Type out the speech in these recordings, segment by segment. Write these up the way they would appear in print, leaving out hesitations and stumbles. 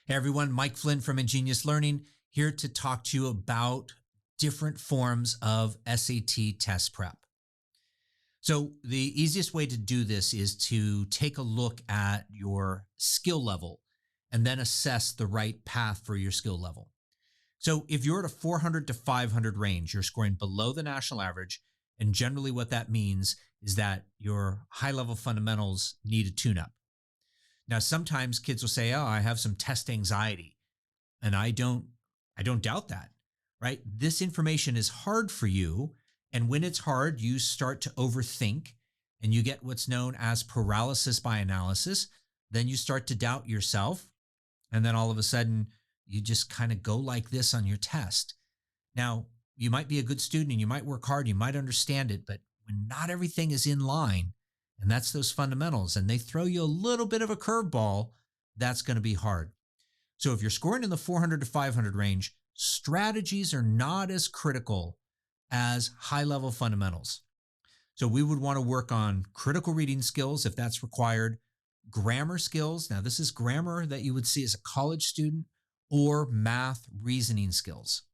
Hey everyone, Mike Flynn from Engenius Learning here to talk to you about different forms of SAT test prep. So the easiest way to do this is to take a look at your skill level and then assess the right path for your skill level. So if you're at a 400 to 500 range, you're scoring below the national average. And generally what that means is that your high level fundamentals need a tune-up. Now, sometimes kids will say, "Oh, I have some test anxiety." And I don't doubt that, right? This information is hard for you. And when it's hard, you start to overthink and you get what's known as paralysis by analysis. Then you start to doubt yourself. And then all of a sudden, you just kind of go like this on your test. Now, you might be a good student and you might work hard, you might understand it, but when not everything is in line, and that's those fundamentals, and they throw you a little bit of a curveball, that's going to be hard. So if you're scoring in the 400 to 500 range, strategies are not as critical as high level fundamentals. So we would want to work on critical reading skills if that's required, grammar skills. Now, this is grammar that you would see as a college student, or math reasoning skills.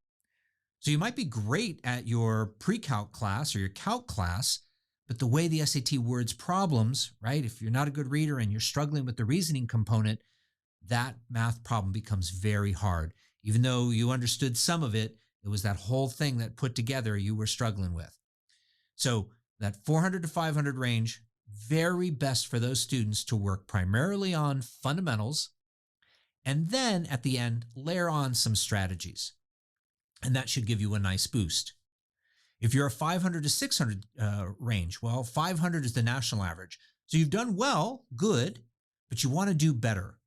So you might be great at your pre-calc class or your calc class, but the way the SAT words problems, right? If you're not a good reader and you're struggling with the reasoning component, that math problem becomes very hard. Even though you understood some of it, it was that whole thing that put together you were struggling with. So that 400 to 500 range, very best for those students to work primarily on fundamentals, and then at the end, layer on some strategies. And that should give you a nice boost. If you're a 500 to 600 range, well, 500 is the national average. So you've done well, good, but you want to do better.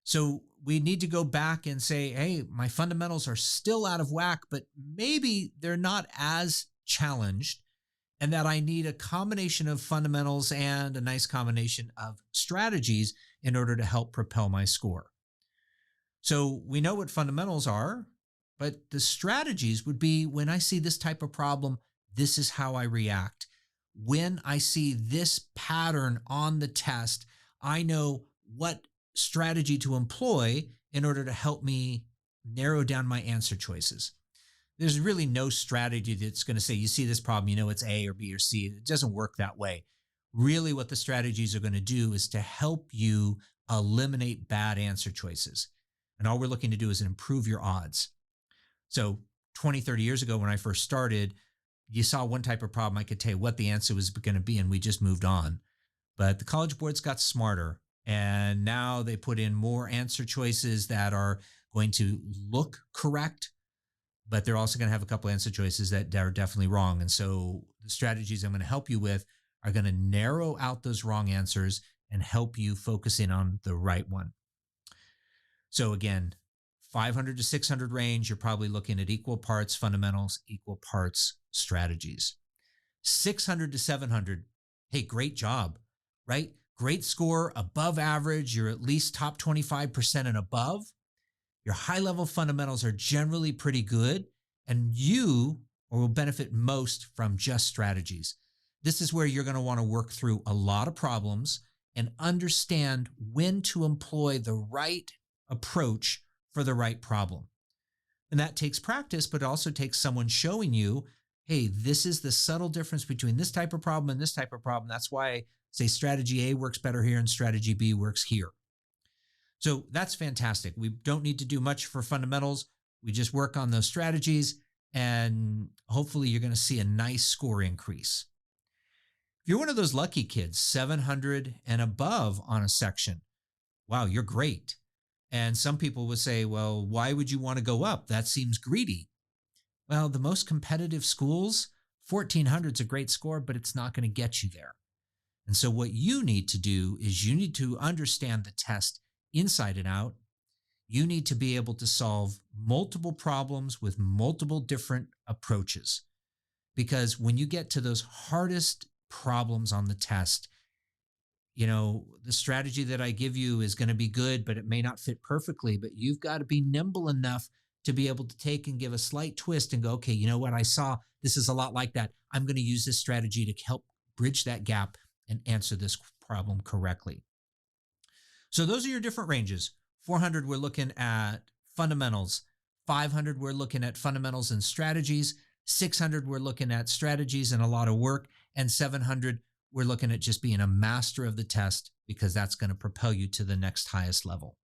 So we need to go back and say, hey, my fundamentals are still out of whack, but maybe they're not as challenged, and that I need a combination of fundamentals and a nice combination of strategies in order to help propel my score. So we know what fundamentals are, but the strategies would be, when I see this type of problem, this is how I react. When I see this pattern on the test, I know what strategy to employ in order to help me narrow down my answer choices. There's really no strategy that's going to say, you see this problem, you know it's A or B or C. It doesn't work that way. Really, what the strategies are going to do is to help you eliminate bad answer choices. And all we're looking to do is improve your odds. So 20, 30 years ago, when I first started, you saw one type of problem, I could tell you what the answer was going to be, and we just moved on. But the College Boards got smarter, and now they put in more answer choices that are going to look correct, but they're also going to have a couple answer choices that are definitely wrong. And so the strategies I'm going to help you with are going to narrow out those wrong answers and help you focus in on the right one. So again, 500 to 600 range, you're probably looking at equal parts fundamentals, equal parts strategies. 600 to 700, hey, great job, right? Great score, above average. You're at least top 25% and above. Your high level fundamentals are generally pretty good, and you will benefit most from just strategies. This is where you're going to want to work through a lot of problems and understand when to employ the right approach for the right problem. And that takes practice, but it also takes someone showing you, hey, this is the subtle difference between this type of problem and this type of problem. That's why I say strategy A works better here and strategy B works here. So that's fantastic. We don't need to do much for fundamentals. We just work on those strategies, and hopefully you're going to see a nice score increase. If you're one of those lucky kids, 700 and above on a section, wow, you're great. And some people would say, well, why would you want to go up? That seems greedy. Well, the most competitive schools, 1400 is a great score, but it's not going to get you there. And so what you need to do is you need to understand the test inside and out. You need to be able to solve multiple problems with multiple different approaches. Because when you get to those hardest problems on the test, you know, the strategy that I give you is going to be good, but it may not fit perfectly. But you've got to be nimble enough to be able to take and give a slight twist and go, okay, you know what? I saw this is a lot like that. I'm going to use this strategy to help bridge that gap and answer this problem correctly. So those are your different ranges: 400, we're looking at fundamentals. 500, we're looking at fundamentals and strategies. 600, we're looking at strategies and a lot of work. And 700, we're looking at just being a master of the test, because that's going to propel you to the next highest level.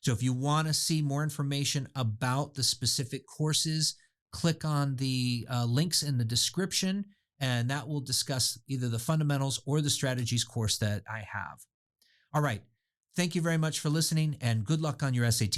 So if you want to see more information about the specific courses, click on the links in the description, and that will discuss either the fundamentals or the strategies course that I have. All right. Thank you very much for listening, and good luck on your SAT.